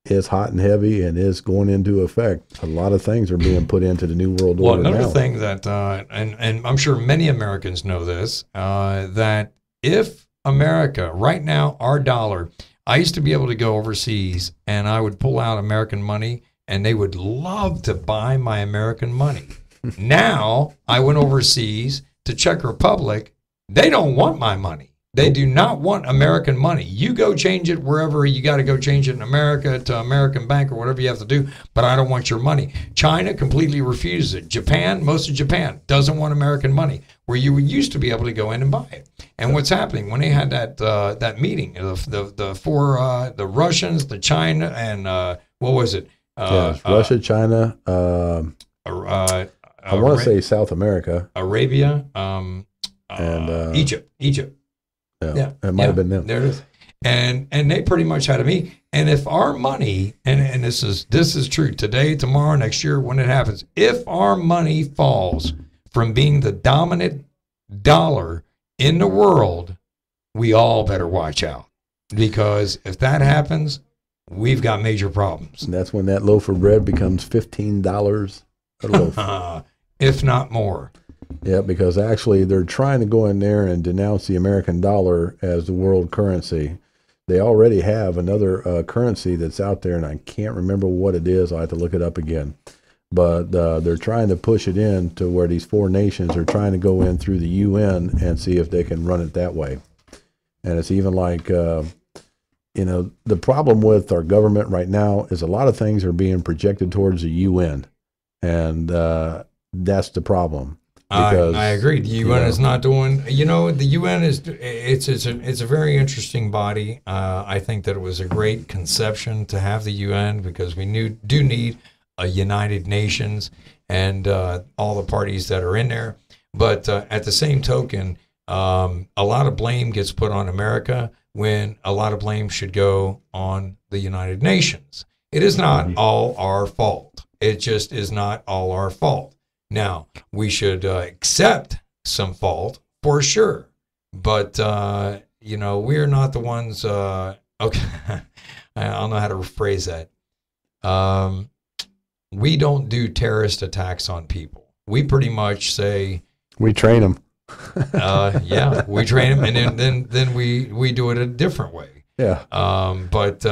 It's hot and heavy, and it's going into effect. A lot of things are being put into the New World Order now. Well, another thing that, and I'm sure many Americans know this, that if America, right now, our dollar, I used to be able to go overseas, and I would pull out American money, and they would love to buy my American money. Now, I went overseas to Czech Republic. They don't want my money. They do not want American money. You go change it wherever you got to go change it in America to American Bank or whatever you have to do, but I don't want your money. China completely refuses it. Japan, most of Japan doesn't want American money, where you used to be able to go in and buy it. And what's happening when they had that meeting, the Russians, the China, and what was it? Russia, China. I want to say South America, Arabia, and Egypt. Yeah, it might have been them. There it is. And they pretty much had a meeting. And if our money, and this is true today, tomorrow, next year, when it happens, if our money falls from being the dominant dollar in the world, we all better watch out. Because if that happens, we've got major problems. And that's when that loaf of bread becomes $15 a loaf. If not more. Yeah, because actually they're trying to go in there and denounce the American dollar as the world currency. They already have another currency that's out there, and I can't remember what it is. I'll have to look it up again. But they're trying to push it in to where these four nations are trying to go in through the UN and see if they can run it that way. And it's even like, the problem with our government right now is a lot of things are being projected towards the UN. And that's the problem. Because, I agree. The UN is not doing. The UN is. It's a very interesting body. I think that it was a great conception to have the UN because we do need a United Nations and all the parties that are in there. But at the same token, a lot of blame gets put on America when a lot of blame should go on the United Nations. It is not all our fault. It just is not all our fault. Now, we should accept some fault for sure, but, we're not the ones Okay, I don't know how to rephrase that. We don't do terrorist attacks on people. We pretty much say, We train them. yeah, we train them, and then we do it a different way. Yeah. But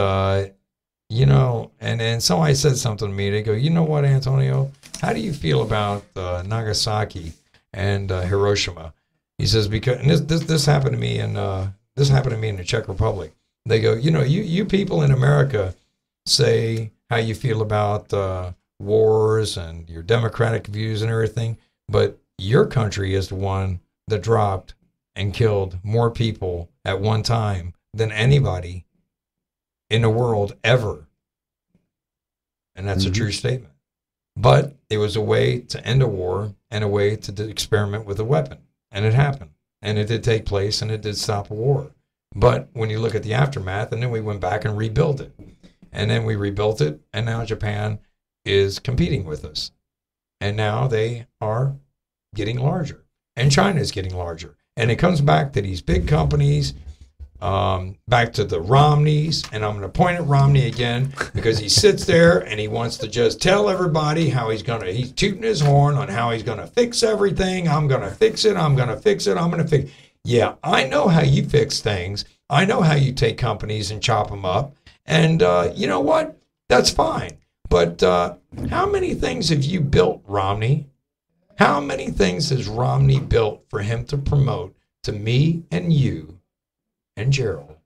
you know, and then somebody said something to me. They go, you know what, Antonio? How do you feel about Nagasaki and Hiroshima? He says, because and this happened to me in the Czech Republic. They go, you know, you people in America say how you feel about wars and your democratic views and everything, but your country is the one that dropped and killed more people at one time than anybody in the world ever. And that's a true statement. But it was a way to end a war and a way to experiment with a weapon. And it happened. And it did take place and it did stop a war. But when you look at the aftermath, and then we went back and rebuilt it. And then we rebuilt it, and now Japan is competing with us. And now they are getting larger. And China is getting larger. And it comes back to these big companies, back to the Romneys. And I'm going to point at Romney again because he sits there and he wants to just tell everybody how he's tooting his horn on how he's going to fix everything. I'm going to fix it. I'm going to fix it. I'm going to fix it. Yeah, I know how you fix things. I know how you take companies and chop them up. And you know what? That's fine. But how many things have you built, Romney? How many things has Romney built for him to promote to me and you and Gerald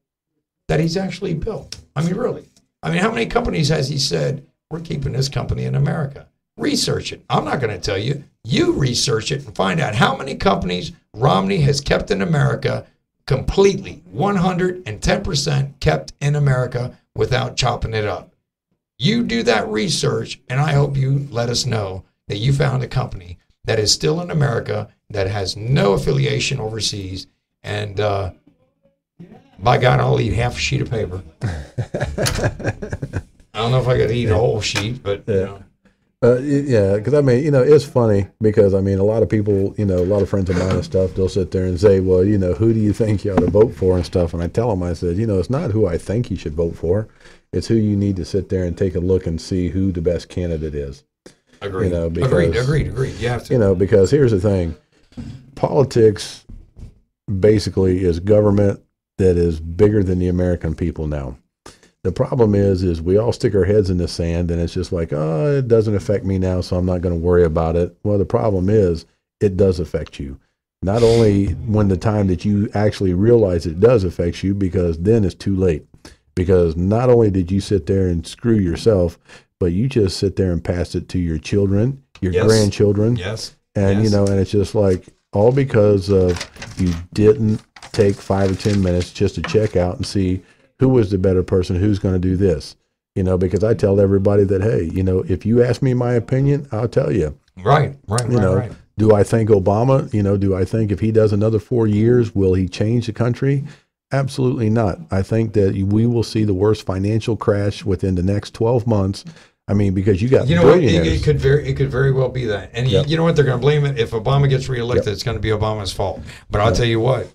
that he's actually built? I mean, really. I mean, how many companies has he said, we're keeping this company in America? Research it. I'm not going to tell you. You research it and find out how many companies Romney has kept in America completely, 110% kept in America without chopping it up. You do that research, and I hope you let us know that you found a company that is still in America, that has no affiliation overseas, and by God, I'll eat half a sheet of paper. I don't know if I could eat a whole sheet, but Yeah. you know. Yeah, because I mean, you know, it's funny because I mean, a lot of people, you know, a lot of friends of mine and stuff, they'll sit there and say, well, you know, who do you think you ought to vote for and stuff? And I tell them, I said, you know, it's not who I think you should vote for. It's who you need to sit there and take a look and see who the best candidate is. Agreed. You know, because, Agreed. You have to. You know, because here's the thing. Politics basically is government that is bigger than the American people now. The problem is we all stick our heads in the sand and it's just like, oh, it doesn't affect me now, so I'm not going to worry about it. Well, the problem is it does affect you. Not only when the time that you actually realize it does affect you, because then it's too late. Because not only did you sit there and screw yourself, but you just sit there and pass it to your children, your grandchildren. Yes. And, you know, and it's just like all because of you didn't take 5 or 10 minutes just to check out and see who was the better person, who's going to do this. You know, because I tell everybody that, hey, you know, if you ask me my opinion, I'll tell you. Right. Do I think Obama, you know, do I think if he does another 4 years, will he change the country? Absolutely not. I think that we will see the worst financial crash within the next 12 months. I mean, because you got billionaires. It could very well be that. And you know what? They're going to blame it. If Obama gets reelected, it's going to be Obama's fault. But I'll tell you what,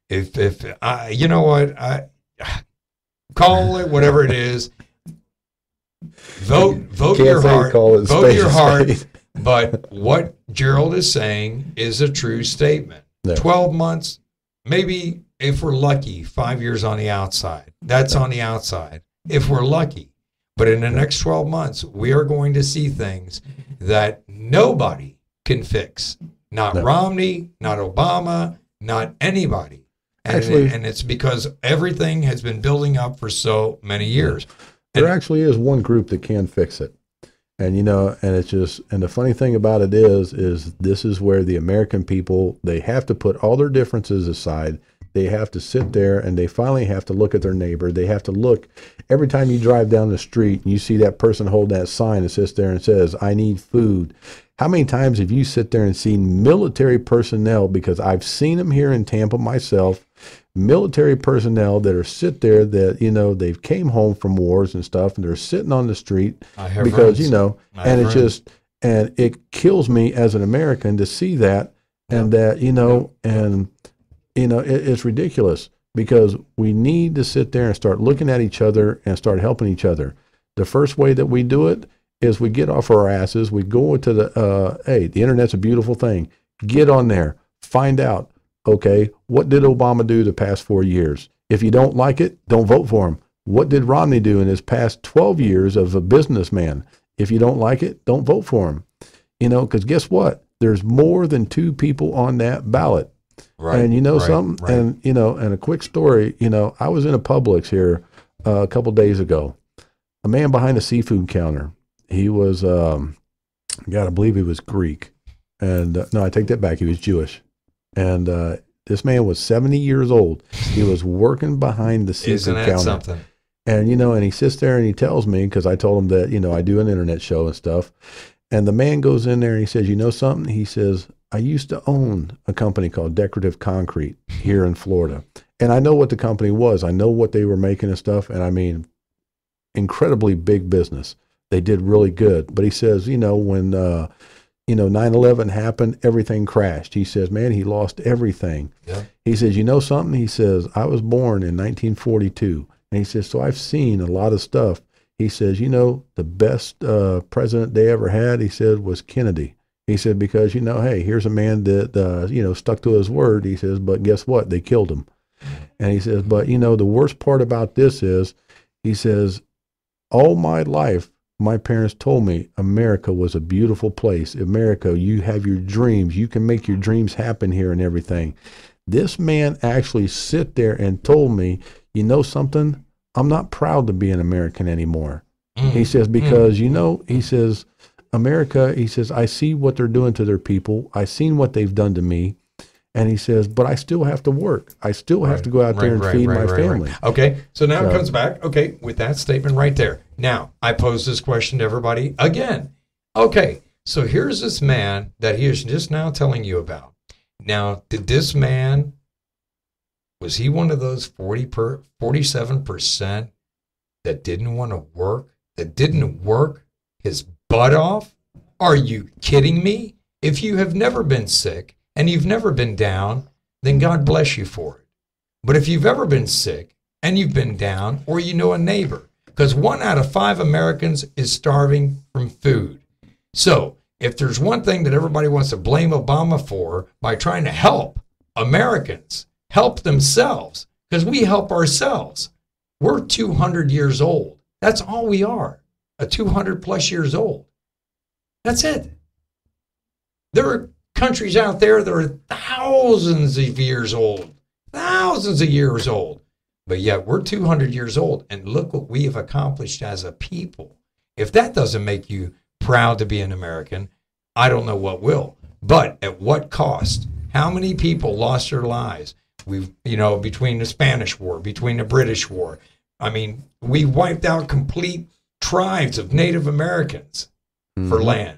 you know what, call it whatever it is. Vote your heart. Vote your heart. But what Gerald is saying is a true statement. Yeah. 12 months, maybe if we're lucky, 5 years on the outside. That's on the outside, if we're lucky. But in the next 12 months, we are going to see things that nobody can fix. Not Romney, not Obama, not anybody. And it's because everything has been building up for so many years. There actually is one group that can fix it. And, you know, and it's just, and the funny thing about it is this is where the American people, they have to put all their differences aside. They have to sit there and they finally have to look at their neighbor. They have to look every time you drive down the street and you see that person hold that sign that sits there and says, I need food. How many times have you sit there and seen military personnel, because I've seen them here in Tampa myself, military personnel that are sit there that, you know, they've came home from wars and stuff and they're sitting on the street because, friends. You know, and it's just, and it kills me as an American to see that and that, you know, and, you know, it's ridiculous. because we need to sit there and start looking at each other and start helping each other. The first way that we do it is we get off our asses. We go into hey, the internet's a beautiful thing. Get on there, find out, okay, what did Obama do the past 4 years? If you don't like it, don't vote for him. What did Romney do in his past 12 years of a businessman? If you don't like it, don't vote for him. Because guess what? There's more than 2 people on that ballot. Right. And something, right. And a quick story, I was in a Publix here a couple days ago. A man behind a seafood counter. He was, I believe he was Greek. And no, I take that back. He was Jewish. And this man was 70 years old. He was working behind the seafood counter. Isn't that something? And, and he sits there and he tells me, because I told him that, I do an internet show and stuff. And the man goes in there and he says, you know something? He says, I used to own a company called Decorative Concrete here in Florida. And I know what the company was. I know what they were making and stuff. And I mean, incredibly big business. They did really good. But he says, when 9/11 happened, everything crashed. He says, man, he lost everything. Yeah. He says, you know something? He says, I was born in 1942. And he says, so I've seen a lot of stuff. He says, the best president they ever had, he said, was Kennedy. He said, because, hey, here's a man that, stuck to his word. He says, but guess what? They killed him. And he says, but, the worst part about this is, he says, all my life, my parents told me America was a beautiful place. America, you have your dreams. You can make your dreams happen here and everything. This man actually sit there and told me, you know something? I'm not proud to be an American anymore. He says, because, he says, America, he says, I see what they're doing to their people. I seen what they've done to me. And he says, but I still have to work. I still have to go out there and feed my family. Okay, so now it comes back, with that statement right there. Now, I pose this question to everybody again. Okay, so here's this man that he is just now telling you about. Now, did this man, was he one of those 47% that didn't want to work, that didn't work his butt off? Are you kidding me? If you have never been sick and you've never been down, then God bless you for it. But if you've ever been sick and you've been down, or a neighbor, because 1 out of 5 Americans is starving from food. So if there's one thing that everybody wants to blame Obama for by trying to help Americans help themselves, because we help ourselves. We're 200 years old. That's all we are, a 200 plus years old. That's it. There are countries out there that are thousands of years old, but yet we're 200 years old, and look what we have accomplished as a people. If that doesn't make you proud to be an American, I don't know what will. But at what cost? How many people lost their lives? We've, between the Spanish War, between the British War, I mean, we wiped out complete tribes of Native Americans for land.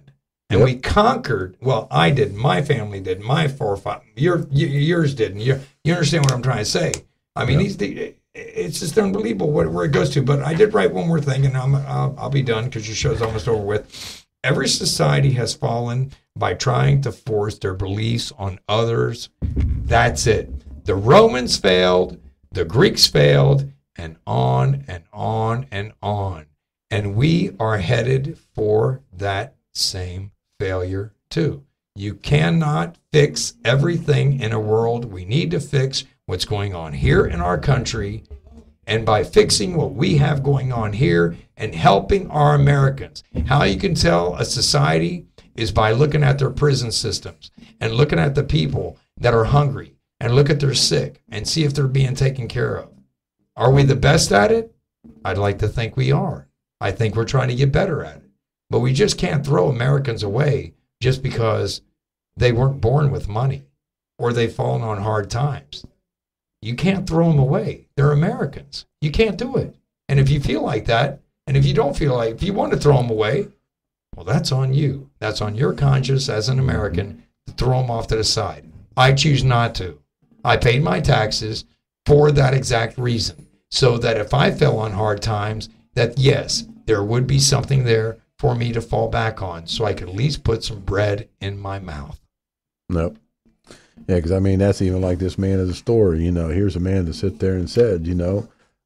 And we conquered, well, I did, my family did, my forefathers, yours didn't. You understand what I'm trying to say? I mean, it's just unbelievable where it goes to. But I did write one more thing, and I'll be done because your show's almost over with. Every society has fallen by trying to force their beliefs on others. That's it. The Romans failed, the Greeks failed, and on and on and on. And we are headed for that same failure too. You cannot fix everything in a world. We need to fix what's going on here in our country. And by fixing what we have going on here and helping our Americans, how you can tell a society is by looking at their prison systems and looking at the people that are hungry and look at their sick and see if they're being taken care of. Are we the best at it? I'd like to think we are. I think we're trying to get better at it. But we just can't throw Americans away just because they weren't born with money or they've fallen on hard times. You can't throw them away. They're Americans. You can't do it. And if you feel like that, and if you don't feel like, if you want to throw them away, well, that's on you. That's on your conscience as an American to throw them off to the side. I choose not to. I paid my taxes for that exact reason, so that if I fell on hard times, that yes, there would be something there for me to fall back on, so I could at least put some bread in my mouth. Nope. Yeah, because I mean, that's even like this man at the store. Here's a man that sit there and said,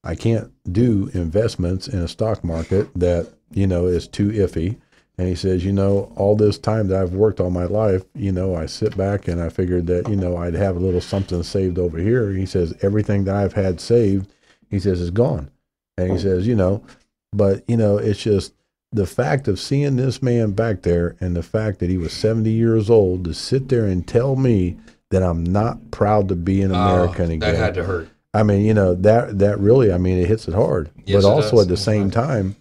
I can't do investments in a stock market that, is too iffy. And he says, all this time that I've worked all my life, I sit back and I figured that, I'd have a little something saved over here. He says, everything that I've had saved, he says, is gone. And he says, but, it's just the fact of seeing this man back there and the fact that he was 70 years old to sit there and tell me that I'm not proud to be an American again. That had to hurt. I mean, that really, I mean, it hits it hard. Yes, but it also does. at the same time,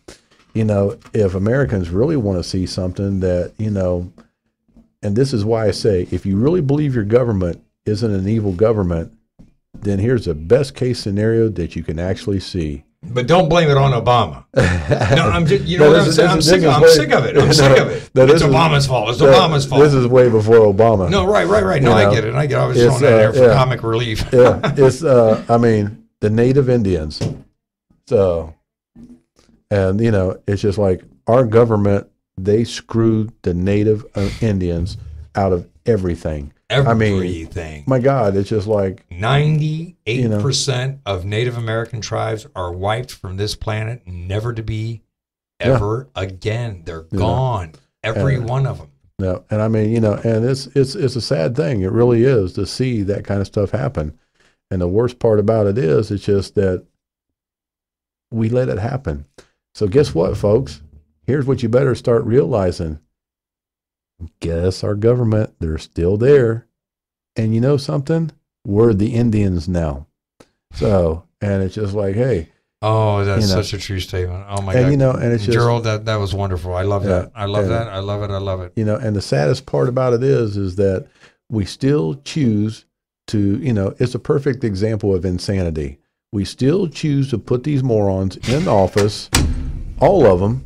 if Americans really want to see something that, and this is why I say, if you really believe your government isn't an evil government, then here's the best case scenario that you can actually see. But don't blame it on Obama. No, I'm just, what I'm saying? I'm sick of it. I'm sick of it. It's Obama's fault. It's Obama's fault. This is way before Obama. No, right. No, I get it. I was throwing that there for comic relief. Yeah, it's, I mean, the native Indians. So, and, it's just like our government, they screwed the native Indians out of everything. Everything. My God, it's just like 98% of Native American tribes are wiped from this planet, never to be ever again. They're gone. Every one of them. No, and I mean, and it's a sad thing. It really is to see that kind of stuff happen. And the worst part about it is, it's just that we let it happen. So guess what, folks? Here's what you better start realizing. Guess our government, they're still there. And you know something? We're the Indians now. So, and it's just like, hey. Oh, that's such a true statement. Oh, my God. And it's just. Gerald, that was wonderful. I love that. I love that. I love it. I love it. And the saddest part about it is that we still choose to, it's a perfect example of insanity. We still choose to put these morons in office, all of them,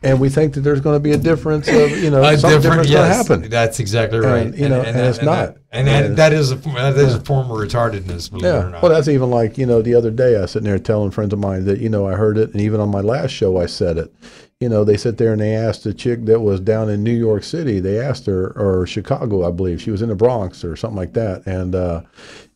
and we think that there's going to be a difference of, something different's going to happen. That's exactly right. And, and it's not. That is a form of retardedness, believe it or not. Well, that's even like, the other day I was sitting there telling friends of mine that, I heard it, and even on my last show I said it. They sit there and they asked the chick that was down in New York City, they asked her, or Chicago, I believe. She was in the Bronx or something like that. And,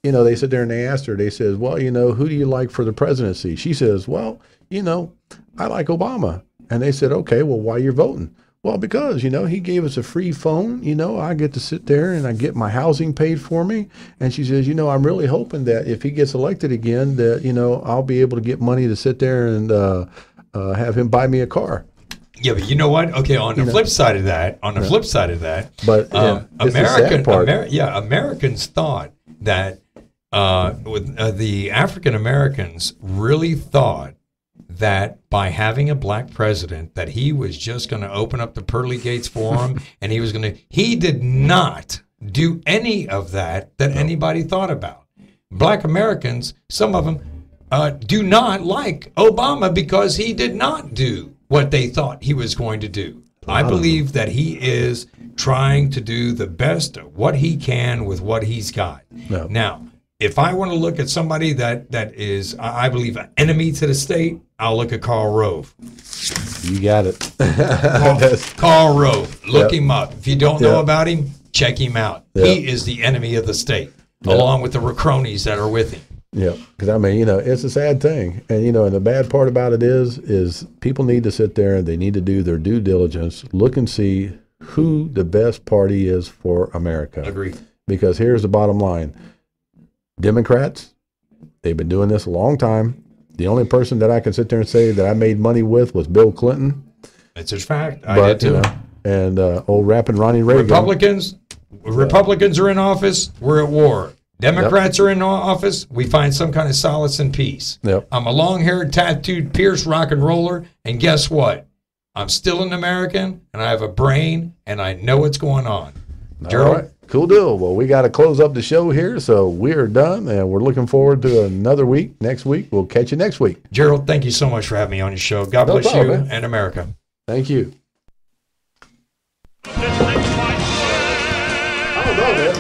they sit there and they asked her, they says, well, who do you like for the presidency? She says, well, I like Obama. And they said, okay, well, why you're voting? Well, because, he gave us a free phone. I get to sit there and I get my housing paid for me. And she says, I'm really hoping that if he gets elected again, that, I'll be able to get money to sit there and have him buy me a car. Yeah, but you know what? Okay, on the flip side of that, but Americans thought that the African Americans really thought that by having a black president, that he was just going to open up the pearly gates for him, and he did not do any of that anybody thought about. Black Americans, some of them, do not like Obama because he did not do what they thought he was going to do. I believe that he is trying to do the best of what he can with what he's got. No. Now, if I want to look at somebody that is, I believe, an enemy to the state, I'll look at Karl Rove. You got it. Karl Rove. Look him up. If you don't know about him, check him out. He is the enemy of the state, along with the cronies that are with him. Yeah, because I mean, it's a sad thing, and and the bad part about it is people need to sit there and they need to do their due diligence, look and see who the best party is for America. Agreed. Because here's the bottom line: Democrats, they've been doing this a long time. The only person that I can sit there and say that I made money with was Bill Clinton. It's a fact. I did too. And old rapping Ronnie Reagan. Republicans are in office. We're at war. Democrats are in office. We find some kind of solace and peace. Yep. I'm a long-haired, tattooed, pierced rock and roller, and guess what? I'm still an American, and I have a brain, and I know what's going on. Gerald? All right. Cool deal. Well, we got to close up the show here, so we're done, and we're looking forward to another week. Next week, we'll catch you next week. Gerald, thank you so much for having me on your show. God bless you, man. And America. Thank you. I don't know, man.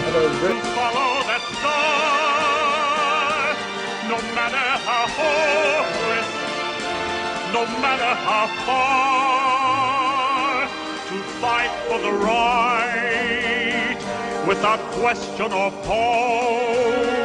Follow that star, no matter how hopeless, no matter how far, to fight for the right without question or pause.